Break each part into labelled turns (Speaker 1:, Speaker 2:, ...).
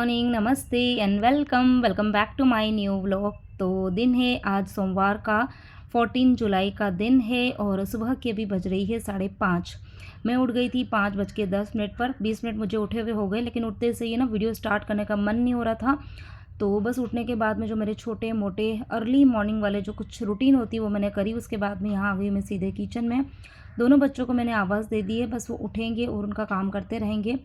Speaker 1: Morning, नमस्ते and welcome welcome back to my new vlog. तो दिन है आज सोमवार का 14 जुलाई का दिन है और सुबह की अभी बज रही है 5:30। मैं उठ गई थी 5:10 पर। 20 मिनट मुझे उठे हुए हो गए, लेकिन उठते से ही ना वीडियो स्टार्ट करने का मन नहीं हो रहा था। तो बस उठने के बाद में जो मेरे छोटे मोटे अर्ली मॉर्निंग वाले जो कुछ रूटीन होती है वो मैंने करी। उसके बाद में यहाँ आ गई मैं सीधे किचन में। दोनों बच्चों को मैंने आवाज़ दे दी है, बस वो उठेंगे और उनका काम करते रहेंगे।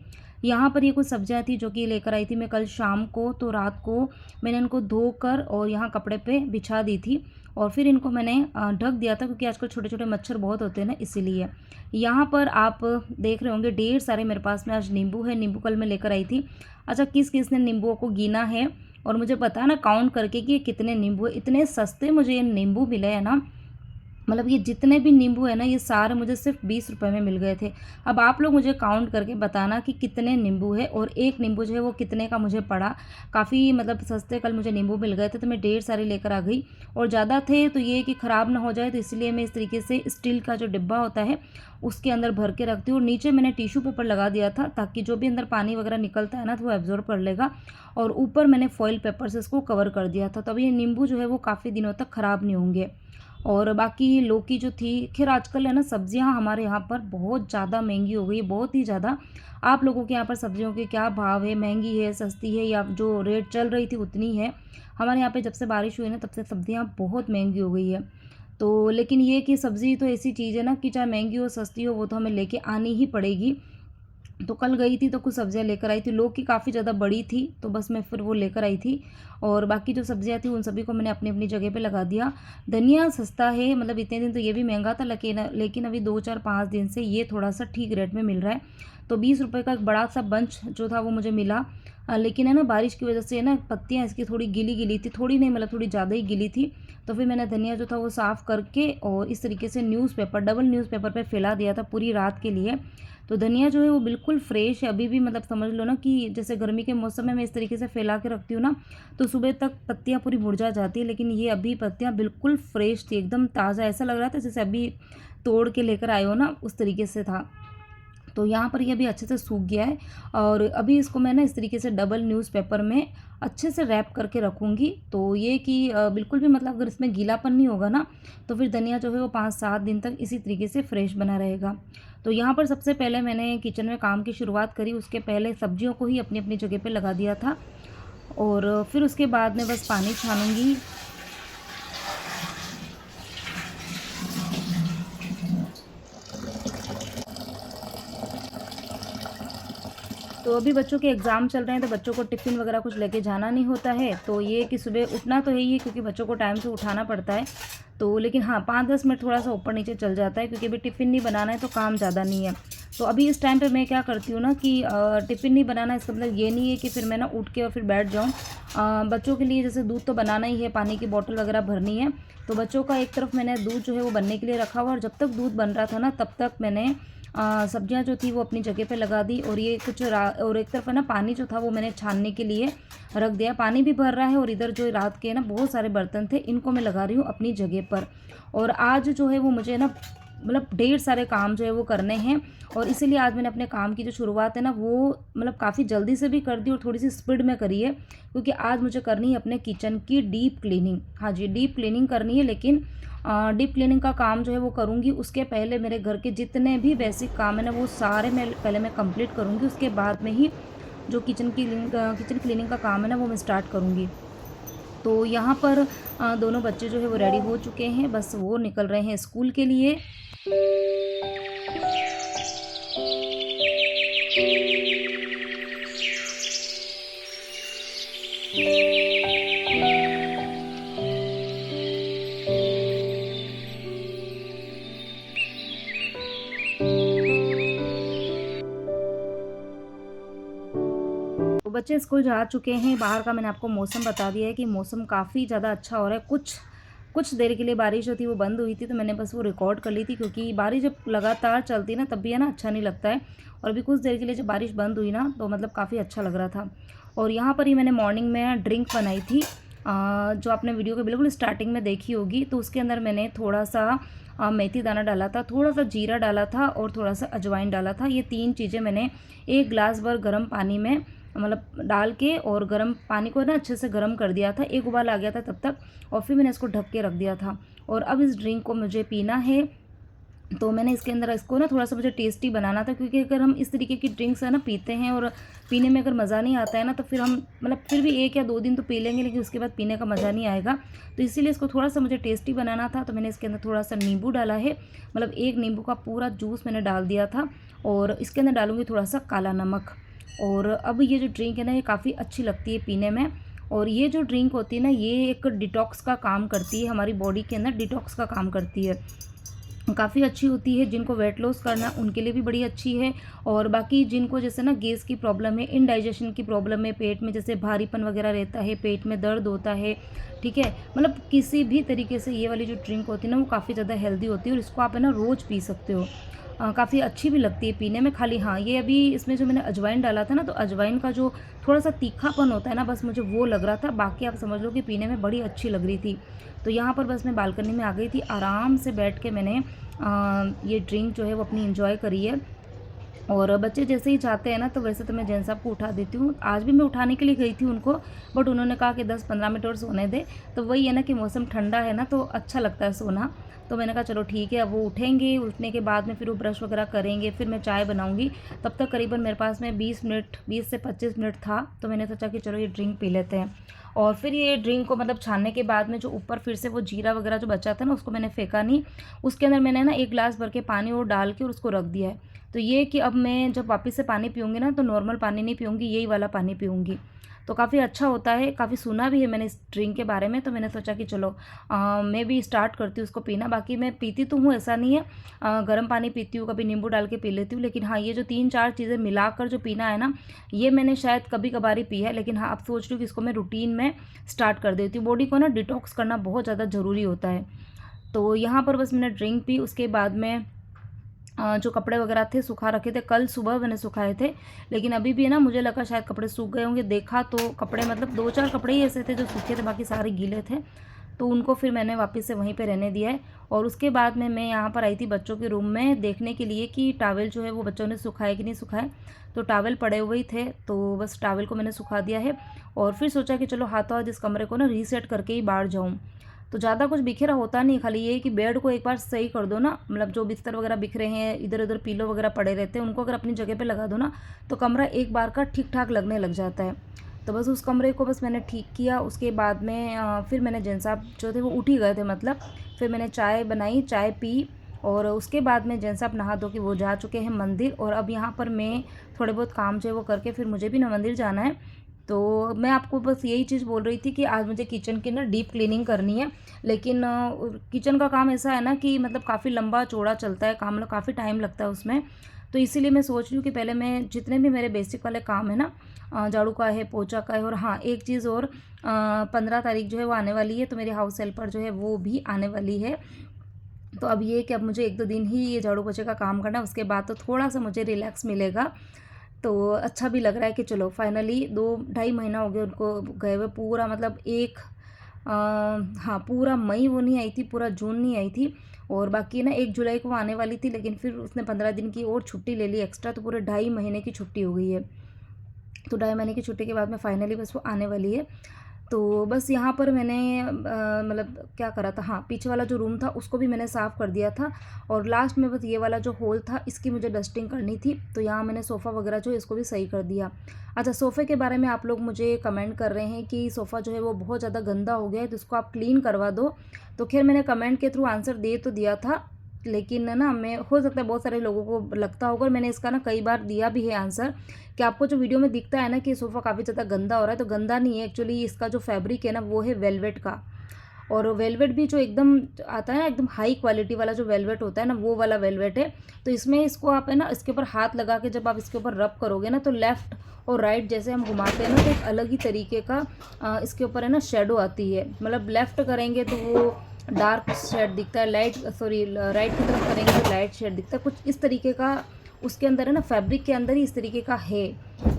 Speaker 1: यहाँ पर ये कुछ सब्जियाँ थी जो कि लेकर आई थी मैं कल शाम को। तो रात को मैंने इनको धोकर और यहाँ कपड़े पे बिछा दी थी और फिर इनको मैंने ढक दिया था, क्योंकि आजकल छोटे छोटे मच्छर बहुत होते हैं ना, इसीलिए। यहाँ पर आप देख रहे होंगे ढेर सारे मेरे पास में आज नींबू है। नींबू कल मैं लेकर आई थी। अच्छा, किस किस ने नींबुओं को गिना है और मुझे पता है ना काउंट करके कि ये कितने नींबू है। इतने सस्ते मुझे ये नींबू मिले हैं ना, मतलब ये जितने भी नींबू है ना ये सारे मुझे सिर्फ 20 रुपए में मिल गए थे। अब आप लोग मुझे काउंट करके बताना कि कितने नींबू है और एक नींबू जो है वो कितने का मुझे पड़ा। काफ़ी मतलब सस्ते कल मुझे नींबू मिल गए थे, तो मैं ढेर सारे लेकर आ गई। और ज़्यादा थे तो ये कि ख़राब ना हो जाए, तो इसलिए मैं इस तरीके से स्टील का जो डिब्बा होता है उसके अंदर भर के रखती हूँ। और नीचे मैंने टिश्यू पेपर लगा दिया था ताकि जो भी अंदर पानी वगैरह निकलता है ना तो वो एब्जॉर्ब कर लेगा। और ऊपर मैंने फॉइल पेपर से इसको कवर कर दिया था, तो अब ये नींबू जो है वो काफ़ी दिनों तक ख़राब नहीं होंगे। और बाकी लौकी जो थी, खैर आजकल है ना सब्जियां हमारे यहाँ पर बहुत ज़्यादा महंगी हो गई है, बहुत ही ज़्यादा। आप लोगों के यहाँ पर सब्जियों के क्या भाव है, महंगी है, सस्ती है, या जो रेट चल रही थी उतनी है? हमारे यहाँ पे जब से बारिश हुई ना तब से सब्जियाँ बहुत महंगी हो गई है। तो लेकिन ये कि सब्ज़ी तो ऐसी चीज़ है ना कि चाहे महंगी हो सस्ती हो वो तो हमें लेके आनी ही पड़ेगी। तो कल गई थी तो कुछ सब्जियां लेकर आई थी। लौकी काफ़ी ज़्यादा बड़ी थी तो बस मैं फिर वो लेकर आई थी। और बाकी जो सब्जियां थी उन सभी को मैंने अपनी अपनी जगह पे लगा दिया। धनिया सस्ता है, मतलब इतने दिन तो ये भी महंगा था, लेकिन अभी 2 4 5 दिन से ये थोड़ा सा ठीक रेट में मिल रहा है। तो 20 रुपये का एक बड़ा सा बंच जो था वो मुझे मिला। लेकिन है ना बारिश की वजह से ना पत्तियाँ इसकी थोड़ी गीली गीली थी, थोड़ी नहीं मतलब थोड़ी ज़्यादा ही गीली थी। तो फिर मैंने धनिया जो था वो साफ़ करके और इस तरीके से न्यूज़पेपर, डबल न्यूज़पेपर पे फैला दिया था पूरी रात के लिए। तो धनिया जो है वो बिल्कुल फ्रेश है अभी भी, मतलब समझ लो ना कि जैसे गर्मी के मौसम में मैं इस तरीके से फैला के रखती हूँ ना तो सुबह तक पत्तियाँ पूरी मुरझा जाती है, लेकिन ये अभी पत्तियाँ बिल्कुल फ्रेश थी, एकदम ताज़ा। ऐसा लग रहा था जैसे अभी तोड़ के लेकर आए हो ना, उस तरीके से था। तो यहाँ पर ये अभी अच्छे से सूख गया है और अभी इसको मैं ना इस तरीके से डबल न्यूज़पेपर में अच्छे से रैप करके रखूँगी। तो ये कि बिल्कुल भी मतलब अगर इसमें गीलापन नहीं होगा ना तो फिर धनिया जो है वो 5 7 दिन तक इसी तरीके से फ्रेश बना रहेगा। तो यहाँ पर सबसे पहले मैंने किचन में काम की शुरुआत करी, उसके पहले सब्जियों को ही अपनी अपनी जगह पे लगा दिया था और फिर उसके बाद में बस पानी छानूंगी। तो अभी बच्चों के एग्ज़ाम चल रहे हैं तो बच्चों को टिफ़िन वगैरह कुछ लेके जाना नहीं होता है, तो ये कि सुबह उठना तो है ही है क्योंकि बच्चों को टाइम से उठाना पड़ता है। तो लेकिन हाँ 5 10 मिनट थोड़ा सा ऊपर नीचे चल जाता है क्योंकि अभी टिफ़िन नहीं बनाना है तो काम ज़्यादा नहीं है। तो अभी इस टाइम पे मैं क्या करती हूँ ना कि टिफ़िन नहीं बनाना, इसका मतलब ये नहीं है कि फिर मैं ना उठ के और फिर बैठ जाऊँ। बच्चों के लिए जैसे दूध तो बनाना ही है, पानी की बोतल वगैरह भरनी है। तो बच्चों का एक तरफ मैंने दूध जो है वो बनने के लिए रखा हुआ, और जब तक दूध बन रहा था ना तब तक मैंने सब्जियां जो थी वो अपनी जगह पे लगा दी। और ये कुछ और एक तरफ है ना पानी जो था वो मैंने छानने के लिए रख दिया। पानी भी भर रहा है और इधर जो रात के ना बहुत सारे बर्तन थे इनको मैं लगा रही हूँ अपनी जगह पर। और आज जो है वो मुझे ना मतलब ढेर सारे काम जो है वो करने हैं, और इसीलिए आज मैंने अपने काम की जो शुरुआत है ना वो मतलब काफ़ी जल्दी से भी कर दी और थोड़ी सी स्पीड में करी है, क्योंकि आज मुझे करनी है अपने किचन की डीप क्लीनिंग। हाँ जी, डीप क्लीनिंग करनी है, लेकिन डीप क्लीनिंग का काम जो है वो करूँगी उसके पहले मेरे घर के जितने भी बेसिक काम है ना वो सारे मैं कंप्लीट करूँगी। उसके बाद में ही जो किचन क्लीनिंग का काम है ना वो मैं स्टार्ट करूँगी। तो यहाँ पर दोनों बच्चे जो है वो रेडी हो चुके हैं, बस वो निकल रहे हैं स्कूल के लिए। तो बच्चे स्कूल जा चुके हैं। बाहर का मैंने आपको मौसम बता दिया है कि मौसम काफ़ी ज़्यादा अच्छा हो रहा है। कुछ कुछ देर के लिए बारिश जो थी वो बंद हुई थी, तो मैंने बस वो रिकॉर्ड कर ली थी, क्योंकि बारिश जब लगातार चलती है ना तब भी है ना अच्छा नहीं लगता है। और अभी कुछ देर के लिए जब बारिश बंद हुई ना तो मतलब काफ़ी अच्छा लग रहा था। और यहाँ पर ही मैंने मॉर्निंग में ड्रिंक बनाई थी, जो आपने वीडियो के बिल्कुल स्टार्टिंग में देखी होगी। तो उसके अंदर मैंने थोड़ा सा मेथी दाना डाला था, थोड़ा सा जीरा डाला था और थोड़ा सा अजवाइन डाला था। ये 3 चीज़ें मैंने 1 गिलास भर गर्म पानी में मतलब डाल के और गर्म पानी को ना अच्छे से गर्म कर दिया था, एक उबाल आ गया था तब तक, और फिर मैंने इसको ढक के रख दिया था। और अब इस ड्रिंक को मुझे पीना है, तो मैंने इसके अंदर इसको ना थोड़ा-सा मुझे टेस्टी बनाना था, क्योंकि अगर हम इस तरीके की ड्रिंक्स है ना पीते हैं और पीने में अगर मज़ा नहीं आता है ना, तो फिर हम मतलब फिर भी 1 या 2 दिन तो पी लेंगे, लेकिन उसके बाद पीने का मज़ा नहीं आएगा। तो इसीलिए इसको थोड़ा-सा मुझे टेस्टी बनाना था, तो मैंने इसके अंदर थोड़ा-सा नींबू डाला है, मतलब 1 नींबू का पूरा जूस मैंने डाल दिया था, और इसके अंदर डालूँगी थोड़ा-सा काला नमक। और अब ये जो ड्रिंक है ना, ये काफ़ी अच्छी लगती है पीने में। और ये जो ड्रिंक होती है ना, ये एक डिटॉक्स का काम करती है, हमारी बॉडी के अंदर डिटॉक्स का काम करती है, काफ़ी अच्छी होती है। जिनको वेट लॉस करना है उनके लिए भी बड़ी अच्छी है, और बाकी जिनको जैसे ना गैस की प्रॉब्लम है, इनडाइजेशन की प्रॉब्लम है, पेट में जैसे भारीपन वगैरह रहता है, पेट में दर्द होता है, ठीक है, मतलब किसी भी तरीके से ये वाली जो ड्रिंक होती है ना, वो काफ़ी ज़्यादा हेल्दी होती है, और इसको आप है ना रोज़ पी सकते हो। काफ़ी अच्छी भी लगती है पीने में। खाली हाँ, ये अभी इसमें जो मैंने अजवाइन डाला था ना, तो अजवाइन का जो थोड़ा-सा तीखापन होता है ना, बस मुझे वो लग रहा था, बाकी आप समझ लो कि पीने में बड़ी अच्छी लग रही थी। तो यहाँ पर बस मैं बालकनी में आ गई थी, आराम से बैठ के मैंने ये ड्रिंक जो है वो अपनी एंजॉय करी है। और बच्चे जैसे ही चाहते हैं ना, तो वैसे तो मैं जेंट्स साहब को उठा देती हूँ। आज भी मैं उठाने के लिए गई थी उनको, बट उन्होंने कहा कि 10-15 मिनट और सोने दे। तो वही है ना कि मौसम ठंडा है ना, तो अच्छा लगता है सोना। तो मैंने कहा चलो ठीक है, अब वो उठेंगे, उठने के बाद में फिर वो ब्रश वगैरह करेंगे, फिर मैं चाय बनाऊँगी। तब तक करीबन मेरे पास में 20 से 25 मिनट था, तो मैंने सोचा कि चलो ये ड्रिंक पी लेते हैं। और फिर ये ड्रिंक को मतलब छानने के बाद में जो ऊपर फिर से वो जीरा वगैरह जो बचा था ना, उसको मैंने फेंका नहीं। उसके अंदर मैंने ना 1 ग्लास भर के पानी और डाल के और उसको रख दिया है। तो ये कि अब मैं जब वापस से पानी पीऊँगी ना, तो नॉर्मल पानी नहीं पीऊँगी, यही वाला पानी पीऊँगी। तो काफ़ी अच्छा होता है, काफ़ी सुना भी है मैंने इस ड्रिंक के बारे में, तो मैंने सोचा कि चलो मैं भी स्टार्ट करती हूँ उसको पीना। बाकी मैं पीती तो हूँ, ऐसा नहीं है, गर्म पानी पीती हूँ, कभी नींबू डाल के पी लेती हूँ, लेकिन हाँ, ये जो 3-4 चीज़ें मिलाकर जो पीना है ना, ये मैंने शायद कभी-कभार ही पी है। लेकिन हाँ, अब सोच रही हूँ कि इसको मैं रूटीन में स्टार्ट कर देती हूँ। बॉडी को ना डिटॉक्स करना बहुत ज़्यादा ज़रूरी होता है। तो यहाँ पर बस मैंने ड्रिंक पी, उसके बाद में जो कपड़े वगैरह थे सुखा रखे थे, कल सुबह मैंने सुखाए थे, लेकिन अभी भी है ना मुझे लगा शायद कपड़े सूख गए होंगे, देखा तो कपड़े मतलब 2-4 कपड़े ही ऐसे थे जो सूखे थे, बाकी सारे गीले थे। तो उनको फिर मैंने वापस से वहीं पे रहने दिया है। और उसके बाद में मैं यहाँ पर आई थी बच्चों के रूम में देखने के लिए कि टॉवल जो है वो बच्चों ने सुखाए कि नहीं सुखाए। तो टॉवल पड़े हुए ही थे, तो बस टॉवल को मैंने सुखा दिया है, और फिर सोचा कि चलो हाथों हाथ इस कमरे को ना रीसेट करके ही बाहर जाऊँ। तो ज़्यादा कुछ बिखरा होता नहीं, खाली ये है कि बेड को एक बार सही कर दो ना, मतलब जो बिस्तर वगैरह बिखरे हैं, इधर उधर पीलो वगैरह पड़े रहते हैं, उनको अगर अपनी जगह पे लगा दो ना, तो कमरा एक बार का ठीक ठाक लगने लग जाता है। तो बस उस कमरे को बस मैंने ठीक किया। उसके बाद में फिर मैंने जेंट्स साहब जो थे वो उठ ही गए थे, मतलब फिर मैंने चाय बनाई, चाय पी, और उसके बाद में जेंट्स साहब नहा धो के वो जा चुके हैं मंदिर, और अब यहाँ पर मैं थोड़े बहुत काम जो है वो करके फिर मुझे भी ना मंदिर जाना है। तो मैं आपको बस यही चीज़ बोल रही थी कि आज मुझे किचन की ना डीप क्लीनिंग करनी है, लेकिन किचन का काम ऐसा है ना कि मतलब काफ़ी लंबा चौड़ा चलता है काम, मतलब काफ़ी टाइम लगता है उसमें। तो इसीलिए मैं सोच रही हूँ कि पहले मैं जितने भी मेरे बेसिक वाले काम है ना, झाड़ू का है, पोछा का है, और हाँ एक चीज़ और, 15 तारीख जो है वो आने वाली है, तो मेरी हाउस हेल्पर जो है वो भी आने वाली है। तो अब ये कि अब मुझे 1-2 दिन ही ये झाड़ू पोछे का काम करना है, उसके बाद तो थोड़ा-सा मुझे रिलैक्स मिलेगा। तो अच्छा भी लग रहा है कि चलो फाइनली 2 ढाई महीना हो गया उनको गए हुए, पूरा मतलब हाँ, पूरा मई वो नहीं आई थी, पूरा जून नहीं आई थी, और बाकी ना 1 जुलाई को वो आने वाली थी, लेकिन फिर उसने 15 दिन की और छुट्टी ले ली एक्स्ट्रा, तो पूरे ढाई महीने की छुट्टी हो गई है। तो ढाई महीने की छुट्टी के बाद में फाइनली बस वो आने वाली है। तो बस यहाँ पर मैंने मतलब क्या करा था, हाँ पीछे वाला जो रूम था उसको भी मैंने साफ़ कर दिया था, और लास्ट में बस ये वाला जो हॉल था इसकी मुझे डस्टिंग करनी थी, तो यहाँ मैंने सोफ़ा वगैरह जो है इसको भी सही कर दिया। अच्छा, सोफ़े के बारे में आप लोग मुझे कमेंट कर रहे हैं कि सोफ़ा जो है वो बहुत ज़्यादा गंदा हो गया है, तो इसको आप क्लीन करवा दो। तो खैर मैंने कमेंट के थ्रू आंसर दे तो दिया था, लेकिन ना मैं हो सकता है बहुत सारे लोगों को लगता होगा, और मैंने इसका ना कई बार दिया भी है आंसर, कि आपको जो वीडियो में दिखता है ना कि सोफ़ा काफ़ी ज़्यादा गंदा हो रहा है, तो गंदा नहीं है एक्चुअली, इसका जो फैब्रिक है ना वो है वेलवेट का, और वेलवेट भी जो एकदम आता है ना, एकदम हाई क्वालिटी वाला जो वेलवेट होता है ना, वो वाला वेलवेट है। तो इसमें इसको आप है ना इसके ऊपर हाथ लगा के जब आप इसके ऊपर रब करोगे ना, तो लेफ़्ट और राइट जैसे हम घुमाते हैं ना, तो एक अलग ही तरीके का इसके ऊपर है ना शेडो आती है, मतलब लेफ़्ट करेंगे तो वो डार्क शेड दिखता है, राइट की तरफ करेंगे तो लाइट शेड दिखता है, कुछ इस तरीके का उसके अंदर है ना, फैब्रिक के अंदर ही इस तरीके का है।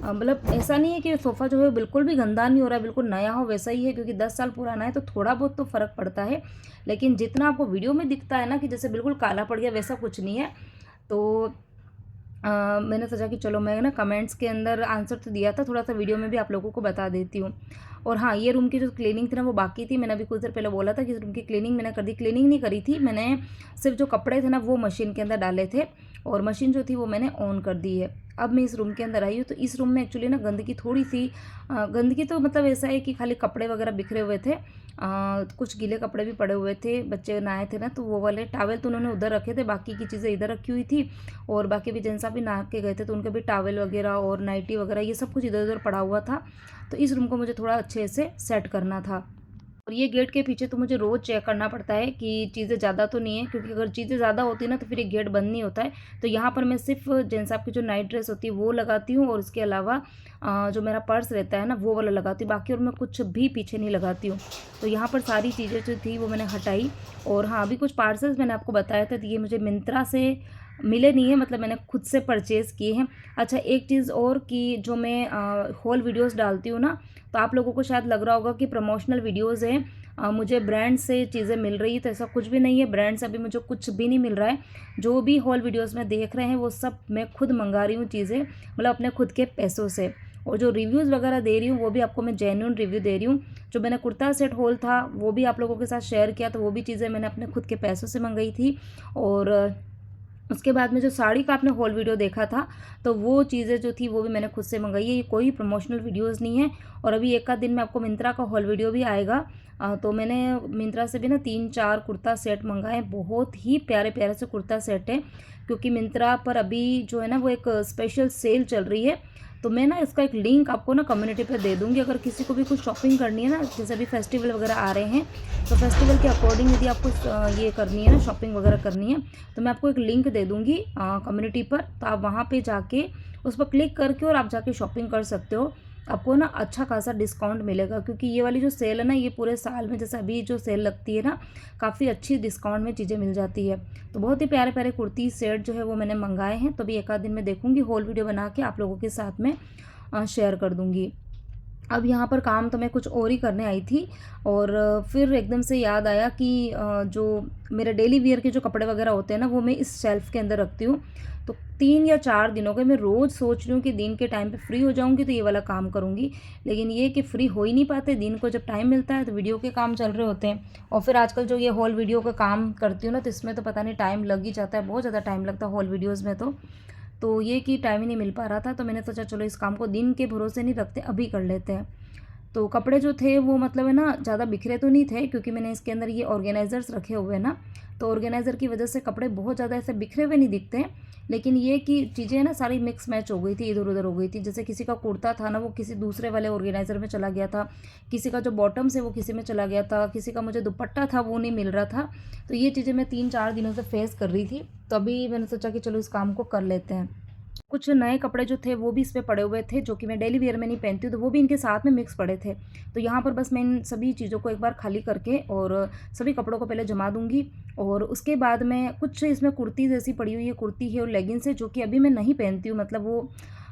Speaker 1: मतलब ऐसा नहीं है कि सोफ़ा जो है बिल्कुल भी गंदा नहीं हो रहा है, बिल्कुल नया हो वैसा ही है, क्योंकि 10 साल पुराना है तो थोड़ा बहुत तो फ़र्क पड़ता है, लेकिन जितना आपको वीडियो में दिखता है ना कि जैसे बिल्कुल काला पड़ गया, वैसा कुछ नहीं है। तो मैंने सोचा कि चलो मैं ना कमेंट्स के अंदर आंसर तो दिया था, थोड़ा सा वीडियो में भी आप लोगों को बता देती हूँ। और हाँ, ये रूम की जो क्लीनिंग थी ना वो बाकी थी। मैंने अभी कुछ देर पहले बोला था कि इस रूम की क्लीनिंग मैंने कर दी। क्लीनिंग नहीं करी थी मैंने, सिर्फ जो कपड़े थे ना वो मशीन के अंदर डाले थे और मशीन जो थी वो मैंने ऑन कर दी है। अब मैं इस रूम के अंदर आई हूँ, तो इस रूम में एक्चुअली ना गंदगी थोड़ी सी, गंदगी तो मतलब ऐसा है कि खाली कपड़े वगैरह बिखरे हुए थे, कुछ गीले कपड़े भी पड़े हुए थे, बच्चे नहाए थे ना तो वो वाले टावल तो उन्होंने उधर रखे थे, बाकी की चीज़ें इधर रखी हुई थी। और बाकी भी जेंट्स भी नहा के गए थे तो उनके भी टावल वगैरह और नाइटी वगैरह ये सब कुछ इधर उधर पड़ा हुआ था। तो इस रूम को मुझे थोड़ा अच्छे से सेट करना था। और ये गेट के पीछे तो मुझे रोज़ चेक करना पड़ता है कि चीज़ें ज़्यादा तो नहीं है, क्योंकि अगर चीज़ें ज़्यादा होती है ना तो फिर ये गेट बंद नहीं होता है। तो यहाँ पर मैं सिर्फ जेंट्स साहब की जो नाइट ड्रेस होती है वो लगाती हूँ, और इसके अलावा जो मेरा पर्स रहता है ना वो वाला लगाती हूँ, बाकी और मैं कुछ भी पीछे नहीं लगाती हूँ। तो यहाँ पर सारी चीज़ें जो थी वो मैंने हटाई। और हाँ, अभी कुछ पार्सल्स मैंने आपको बताया था, तो ये मुझे मिंत्रा से मिले नहीं है, मतलब मैंने खुद से परचेज़ किए हैं। अच्छा, एक चीज़ और कि जो मैं हॉल वीडियोज़ डालती हूँ ना, तो आप लोगों को शायद लग रहा होगा कि प्रमोशनल वीडियोज़ हैं, मुझे ब्रांड से चीज़ें मिल रही है, तो ऐसा कुछ भी नहीं है। ब्रांड से अभी मुझे कुछ भी नहीं मिल रहा है। जो भी हॉल वीडियोज़ में देख रहे हैं वो सब मैं खुद मंगा रही हूँ चीज़ें, मतलब अपने खुद के पैसों से। और जो रिव्यूज़ वगैरह दे रही हूँ वो भी आपको मैं जेन्युइन रिव्यू दे रही हूँ। जो मैंने कुर्ता सेट हॉल था वो भी आप लोगों के साथ शेयर किया, तो वो भी चीज़ें मैंने अपने खुद के पैसों से मंगाई थी। और उसके बाद में जो साड़ी का आपने हॉल वीडियो देखा था, तो वो चीज़ें जो थी वो भी मैंने खुद से मंगाई है। ये कोई प्रमोशनल वीडियोज़ नहीं है। और अभी एक आध दिन में आपको मिंत्रा का हॉल वीडियो भी आएगा। तो मैंने मिंत्रा से भी ना 3-4 कुर्ता सेट मंगाए, बहुत ही प्यारे प्यारे से कुर्ता सेट है, क्योंकि मिंत्रा पर अभी जो है ना वो एक स्पेशल सेल चल रही है। तो मैं ना इसका एक लिंक आपको ना कम्युनिटी पे दे दूँगी, अगर किसी को भी कुछ शॉपिंग करनी है ना, जैसे अभी फेस्टिवल वगैरह आ रहे हैं, तो फेस्टिवल के अकॉर्डिंग यदि आपको ये करनी है ना, शॉपिंग वगैरह करनी है, तो मैं आपको एक लिंक दे दूँगी कम्युनिटी पर। तो आप वहाँ पे जाके उस पर क्लिक करके और आप जाके शॉपिंग कर सकते हो। आपको ना अच्छा खासा डिस्काउंट मिलेगा, क्योंकि ये वाली जो सेल है ना ये पूरे साल में, जैसे अभी जो सेल लगती है ना, काफ़ी अच्छी डिस्काउंट में चीज़ें मिल जाती है। तो बहुत ही प्यारे प्यारे कुर्ती सेट जो है वो मैंने मंगाए हैं। तो अभी एक आध दिन में देखूँगी, होल वीडियो बना के आप लोगों के साथ में शेयर कर दूँगी। अब यहाँ पर काम तो मैं कुछ और ही करने आई थी, और फिर एकदम से याद आया कि जो मेरे डेली वियर के जो कपड़े वगैरह होते हैं ना वो मैं इस शेल्फ़ के अंदर रखती हूँ। तो 3 या 4 दिनों के मैं रोज़ सोच रही हूँ कि दिन के टाइम पे फ्री हो जाऊँगी तो ये वाला काम करूँगी, लेकिन ये कि फ्री हो ही नहीं पाते। दिन को जब टाइम मिलता है तो वीडियो के काम चल रहे होते हैं, और फिर आजकल जो ये हॉल वीडियो का काम करती हूँ ना, तो इसमें तो पता नहीं टाइम लग ही जाता है, बहुत ज़्यादा टाइम लगता है हॉल वीडियोज़ में। तो ये कि टाइम ही नहीं मिल पा रहा था, तो मैंने सोचा चलो इस काम को दिन के भरोसे नहीं रखते, अभी कर लेते हैं। तो कपड़े जो थे वो मतलब है ना ज़्यादा बिखरे तो नहीं थे, क्योंकि मैंने इसके अंदर ये ऑर्गेनाइज़र्स रखे हुए हैं ना, तो ऑर्गेनाइज़र की वजह से कपड़े बहुत ज़्यादा ऐसे बिखरे हुए नहीं दिखते हैं। लेकिन ये कि चीज़ें ना सारी मिक्स मैच हो गई थी, इधर उधर हो गई थी। जैसे किसी का कुर्ता था ना वो किसी दूसरे वाले ऑर्गेनाइज़र में चला गया था, किसी का जो बॉटम्स है वो किसी में चला गया था, किसी का मुझे दुपट्टा था वो नहीं मिल रहा था। तो ये चीज़ें मैं 3-4 दिनों से फेस कर रही थी, तो अभी मैंने सोचा कि चलो इस काम को कर लेते हैं। कुछ नए कपड़े जो थे वो भी इस पे पड़े हुए थे, जो कि मैं डेली वियर में नहीं पहनती हूँ, तो वो भी इनके साथ में मिक्स पड़े थे। तो यहाँ पर बस मैं इन सभी चीज़ों को एक बार खाली करके और सभी कपड़ों को पहले जमा दूँगी, और उसके बाद मैं कुछ इसमें कुर्ती जैसी पड़ी हुई है, कुर्ती है और लेगिंग्स है, जो कि अभी मैं नहीं पहनती हूँ, मतलब वो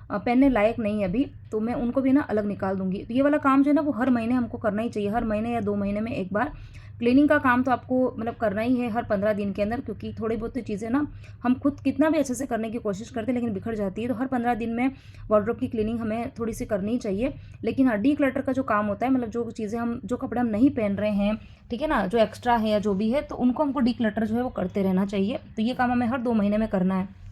Speaker 1: पहनने लायक नहीं है अभी, तो मैं उनको भी ना अलग निकाल दूँगी। तो ये वाला काम जो है ना वो हर महीने हमको करना ही चाहिए, हर महीने या 2 महीने में एक बार। क्लीनिंग का काम तो आपको मतलब करना ही है हर 15 दिन के अंदर, क्योंकि थोड़ी बहुत चीज़ें ना हम खुद कितना भी अच्छे से करने की कोशिश करते हैं लेकिन बिखर जाती है। तो हर 15 दिन में वार्डरोब की क्लीनिंग हमें थोड़ी सी करनी ही चाहिए। लेकिन हाँ, डी क्लटर का जो काम होता है, मतलब जो चीज़ें हम, जो कपड़े हम नहीं पहन रहे हैं, ठीक है ना, जो एक्स्ट्रा है या जो भी है, तो उनको हमको डी क्लटर जो है वो करते रहना चाहिए। तो ये काम हमें हर 2 महीने में करना है।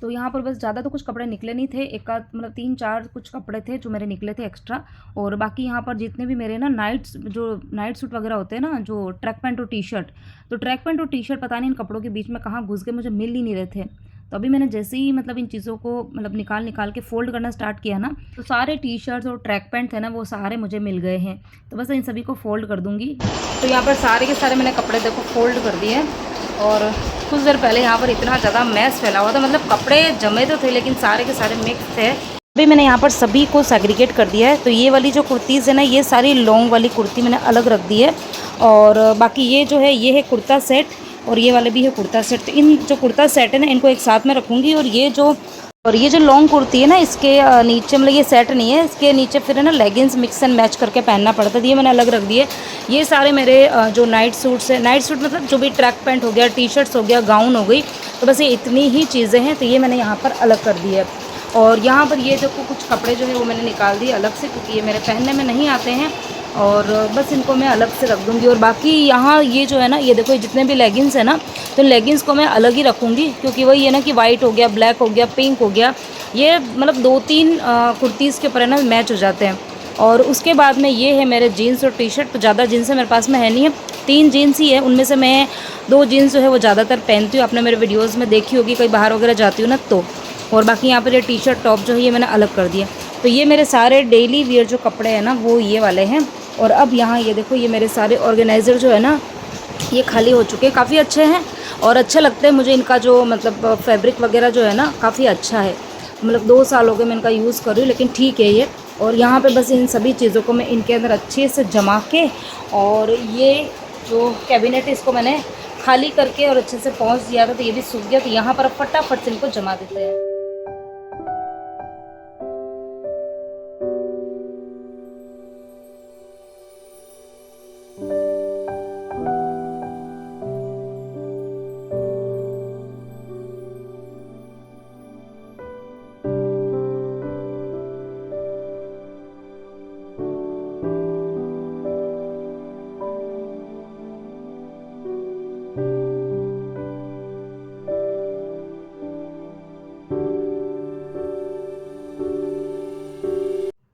Speaker 1: तो यहाँ पर बस ज़्यादा तो कुछ कपड़े निकले नहीं थे, एक आध मतलब 3-4 कुछ कपड़े थे जो मेरे निकले थे एक्स्ट्रा। और बाकी यहाँ पर जितने भी मेरे ना नाइट सूट वगैरह होते हैं ना, जो ट्रैक पैंट और टी शर्ट, तो ट्रैक पैंट और टी शर्ट पता नहीं इन कपड़ों के बीच में कहाँ घुस गए, मुझे मिल ही नहीं रहे थे। तो अभी मैंने जैसे ही मतलब इन चीज़ों को मतलब निकाल के फ़ोल्ड करना स्टार्ट किया ना, तो सारे टी शर्ट्स और ट्रैक पैंट थे ना वो सारे मुझे मिल गए हैं। तो बस इन सभी को फ़ोल्ड कर दूँगी। तो यहाँ पर सारे के सारे मैंने कपड़े देखो फ़ोल्ड कर दिए, और कुछ देर पहले यहाँ पर इतना ज़्यादा मैस फैला हुआ था, मतलब कपड़े जमे तो थे लेकिन सारे के सारे मिक्स थे। अभी मैंने यहाँ पर सभी को सेग्रीगेट कर दिया है। तो ये वाली जो कुर्तीज़ है ना, ये सारी लॉन्ग वाली कुर्ती मैंने अलग रख दी है, और बाकी ये जो है ये है कुर्ता सेट, और ये वाले भी है कुर्ता सेट। तो इन जो कुर्ता सेट है ना इनको एक साथ में रखूँगी, और ये जो और ये जो लॉन्ग कुर्ती है ना, इसके नीचे मतलब ये सेट नहीं है, इसके नीचे फिर है ना लेगिंग्स मिक्स एंड मैच करके पहनना पड़ता है। ये मैंने अलग रख दिए। ये सारे मेरे जो नाइट सूट्स है, नाइट सूट मतलब जो भी ट्रैक पैंट हो गया, टी शर्ट्स हो गया, गाउन हो गई, तो बस ये इतनी ही चीज़ें हैं। तो ये मैंने यहाँ पर अलग कर दी है। और यहाँ पर ये देखो कुछ कपड़े जो है वो मैंने निकाल दिए अलग से, क्योंकि ये मेरे पहनने में नहीं आते हैं, और बस इनको मैं अलग से रख दूँगी। और बाकी यहाँ ये जो है ना, ये देखो जितने भी लेगिंग्स है ना, तो लेगिंग्स को मैं अलग ही रखूँगी, क्योंकि वही है ना कि वाइट हो गया, ब्लैक हो गया, पिंक हो गया, ये मतलब 2-3 कुर्तीज़ के ऊपर है ना मैच हो जाते हैं। और उसके बाद में ये है मेरे जीन्स और टी शर्ट। तो ज़्यादा जीन्स है मेरे पास में है नहीं है, 3 जीन्स ही है, उनमें से मैं 2 जीन्स जो है वो ज़्यादातर पहनती हूँ। आपने मेरे वीडियोज़ में देखी होगी, कहीं बाहर वगैरह जाती हूँ ना तो। और बाकी यहाँ पर ये टी शर्ट टॉप जो है ये मैंने अलग कर दिया। तो ये मेरे सारे डेली वियर जो कपड़े हैं ना वो ये वाले हैं। और अब यहाँ ये देखो, ये मेरे सारे ऑर्गेनाइज़र जो है ना ये खाली हो चुके हैं। काफ़ी अच्छे हैं और अच्छे लगते हैं मुझे। इनका जो मतलब फैब्रिक वगैरह जो है ना काफ़ी अच्छा है। मतलब 2 साल हो गए मैं इनका यूज़ कर रही हूँ, लेकिन ठीक है ये। और यहाँ पे बस इन सभी चीज़ों को मैं इनके अंदर अच्छे से जमा के, और ये जो कैबिनेट है इसको मैंने खाली करके और अच्छे से पोंछ दिया था, तो ये भी सूख गया। तो यहाँ पर अब फटाफट से इनको जमा देते हैं।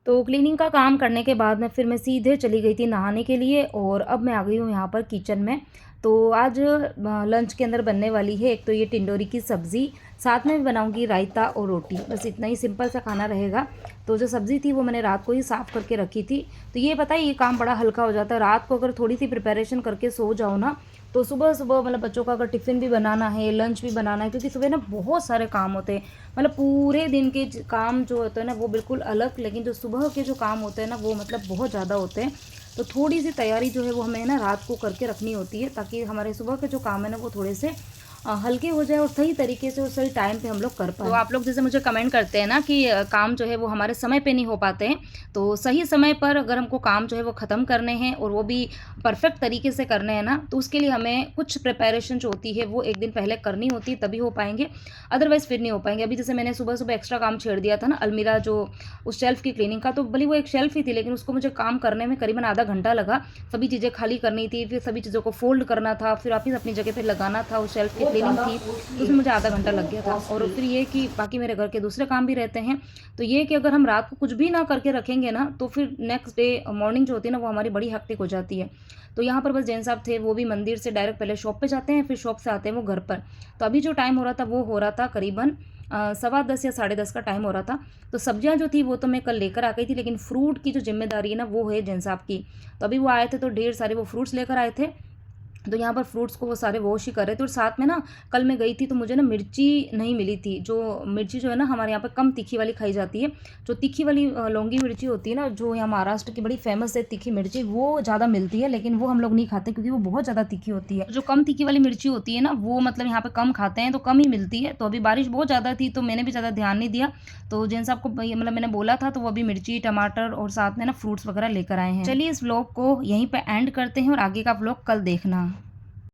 Speaker 1: तो क्लीनिंग का काम करने के बाद में फिर मैं सीधे चली गई थी नहाने के लिए, और अब मैं आ गई हूँ यहाँ पर किचन में। तो आज लंच के अंदर बनने वाली है एक तो ये टिंडोरी की सब्ज़ी, साथ में बनाऊंगी रायता और रोटी। बस इतना ही सिंपल सा खाना रहेगा। तो जो सब्ज़ी थी वो मैंने रात को ही साफ़ करके रखी थी। तो ये पता है ये काम बड़ा हल्का हो जाता है। रात को अगर थोड़ी सी प्रिपरेशन करके सो जाओ ना, तो सुबह सुबह मतलब बच्चों का अगर टिफ़िन भी बनाना है, लंच भी बनाना है, क्योंकि सुबह ना बहुत सारे काम होते हैं। मतलब पूरे दिन के काम जो होते हैं ना वो बिल्कुल अलग, लेकिन जो सुबह के जो काम होते हैं ना वो मतलब बहुत ज़्यादा होते हैं। तो थोड़ी सी तैयारी जो है वो हमें ना रात को करके रखनी होती है, ताकि हमारे सुबह के जो काम है ना वो थोड़े से हल्के हो जाए और सही तरीके से और सही टाइम पे हम लोग कर पाएँ। तो आप लोग जैसे मुझे कमेंट करते हैं ना कि काम जो है वो हमारे समय पे नहीं हो पाते हैं, तो सही समय पर अगर हमको काम जो है वो ख़त्म करने हैं और वो भी परफेक्ट तरीके से करने हैं ना, तो उसके लिए हमें कुछ प्रिपरेशन जो होती है वो एक दिन पहले करनी होती है, तभी हो पाएंगे, अदरवाइज़ फिर नहीं हो पाएंगे। अभी जैसे मैंने सुबह सुबह एक्स्ट्रा काम छेड़ दिया था ना अलमीरा जो उस शेल्फ़ की क्लीनिंग का, तो भले वो एक शेल्फ़ ही थी, लेकिन उसको मुझे काम करने में करीबन आधा घंटा लगा। सभी चीज़ें खाली करनी थी, फिर सभी चीज़ों को फोल्ड करना था, फिर वापस अपनी जगह पर लगाना था। उस शेल्फ़ की क्लीनिंग थी, तो उसमें मुझे आधा घंटा लग गया था। और फिर ये कि बाकी मेरे घर के दूसरे काम भी रहते हैं। तो ये कि अगर हम रात को कुछ भी ना करके रखेंगे ना, तो फिर नेक्स्ट डे मॉर्निंग जो होती है ना वो हमारी बड़ी हेक्टिक हो जाती है। तो यहाँ पर बस जैन साहब थे, वो भी मंदिर से डायरेक्ट पहले शॉप पे जाते हैं, फिर शॉप से आते हैं वो घर पर। तो अभी जो टाइम हो रहा था वो हो रहा था करीबन 10:15 या 10:30 का टाइम हो रहा था। तो सब्जियां जो थी वो तो मैं कल लेकर आ गई थी, लेकिन फ्रूट की जो जिम्मेदारी है ना वो है जैन साहब की। तो अभी वो आए थे तो ढेर सारे वो फ्रूट्स लेकर आए थे। तो यहाँ पर फ्रूट्स को वो सारे वॉश ही कर रहे थे। और साथ में ना कल मैं गई थी तो मुझे ना मिर्ची नहीं मिली थी। जो मिर्ची जो है ना हमारे यहाँ पर कम तीखी वाली खाई जाती है, जो तीखी वाली लौंगी मिर्ची होती है ना, जो यहाँ महाराष्ट्र की बड़ी फेमस है तीखी मिर्ची, वो ज़्यादा मिलती है, लेकिन वो हम लोग नहीं खाते क्योंकि वो बहुत ज़्यादा तीखी होती है। जो कम तीखी वाली मिर्ची होती है ना वो मतलब यहाँ पर कम खाते हैं, तो कम ही मिलती है। तो अभी बारिश बहुत ज़्यादा थी तो मैंने भी ज़्यादा ध्यान नहीं दिया। तो जैन साहब को मतलब मैंने बोला था तो वो अभी मिर्ची, टमाटर और साथ में ना फ्रूट्स वगैरह लेकर आए हैं। चलिए इस व्लॉग को यहीं पर एंड करते हैं और आगे का व्लॉग कल देखना।